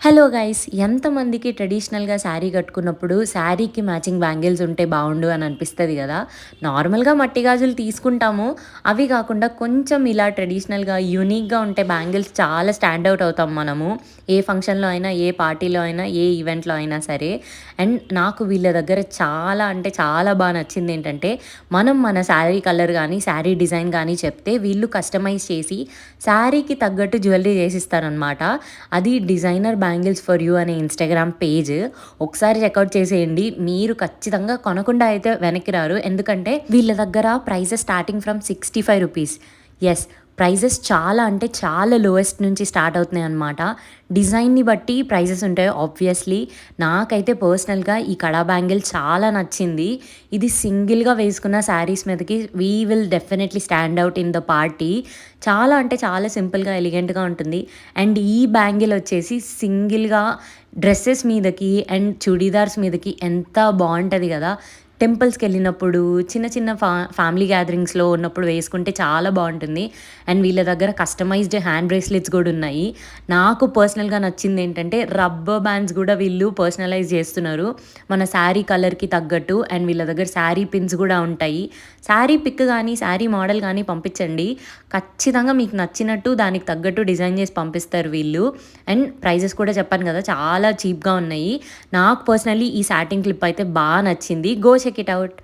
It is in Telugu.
Hello guys! ఎంతమందికి ట్రెడిషనల్‌గా శారీ కట్టుకున్నప్పుడు శారీకి మ్యాచింగ్ బ్యాంగిల్స్ ఉంటే బావుండు అని అనిపిస్తది గదా! నార్మల్‌గా మట్టి గాజులు తీసుకుంటాము. అవి గాకుండా కొంచెం ఇలా ట్రెడిషనల్‌గా, యూనిక్‌గా ఉంటే బ్యాంగిల్స్ చాలా స్టాండ్ ఔట్ అవుతాం మనము. ఏ ఫంక్షన్‌లో అయినా, ఏ పార్టీలో అయినా, ఏ ఈవెంట్‌లో అయినా సరే. అండ్ నాకు వీళ్ళ దగ్గర చాలా అంటే చాలా నచ్చిందేంటంటే, మనం మన శారీ కలర్ గానీ, శారీ డిజైన్ గానీ చెప్తే వీళ్ళు కస్టమైజ్ చేసి శారీకి తగ్గట్టు జ్యువెల్లరీ చేసిస్తారనమాట. అది డిజైనర్ బ్యాంగిల్స్ ఫర్ యూ అనే ఇన్‌స్టాగ్రామ్ పేజ్. ఒకసారి చెక్‌ఔట్ చేసేయండి. మీరు ఖచ్చితంగా కొనకుండా అయితే వెనక్కి రారు. ఎందుకంటే వీళ్ళ దగ్గర ప్రైజెస్ స్టార్టింగ్ ఫ్రమ్ రూ. 65. యెస్. ప్రైజెస్ చాలా అంటే చాలా లోయెస్ట్ నుంచి స్టార్ట్ అవుతున్నాయన్నమాట. డిజైన్‌ని బట్టి ప్రైజెస్ ఉంటాయి ఆబ్వియస్‌లీ. నాకైతే పర్సనల్‌గా ఈ కడా బ్యాంగిల్ చాలా నచ్చింది. ఇది సింగిల్‌గా వేసుకున్న శారీస్ మీదకి we will definitely stand out in the party. చాలా అంటే చాలా సింపుల్‌గా, ఎలిగెంట్‌గా ఉంటుంది. అండ్ ఈ బ్యాంగిల్ వచ్చేసి సింగిల్‌గా డ్రెసెస్ మీదకి అండ్ చుడీదార్స్ మీదకి ఎంత బావుంటది గదా! టెంపుల్స్‌కెళ్ళినప్పుడు, చిన్న చిన్న ఫ్యామిలీ గ్యాదరింగ్స్‌లో ఉన్నప్పుడు వేసుకుంటే చాలా బావుంటుంది. అండ్ వీళ్ళ దగ్గర కస్టమైజ్డ్ హ్యాండ్ బ్రేస్లెట్స్ గూడా ఉన్నాయి. నాకు పర్సనల్‌గా నచ్చిందేంటంటే రబ్బర్ బ్యాండ్స్ గూడా వీళ్ళు పర్సనలైజ్ జేస్తున్నారు. మన శారీ కలర్‌కి తగ్గట్టు. అండ్ వీళ్ళ దగ్గర శారీ పిన్స్ గూడా ఉంటాయి. శారీ పిక్ గానీ, శారీ మోడల్ గానీ పంపించండి. ఖచ్చితంగా మీకు నచ్చినట్టు దానికి తగ్గట్టు డిజైన్ జేసి పంపిస్తారు వీళ్ళు. అండ్ ప్రైజెస్ కూడా చెప్పాను గదా! చాలా చీప్‌గా ఉన్నాయి. నాకు పర్సనల్లీ ఈ సాటిన్ క్లిప్ అయితే నచ్చింది. Go check it out.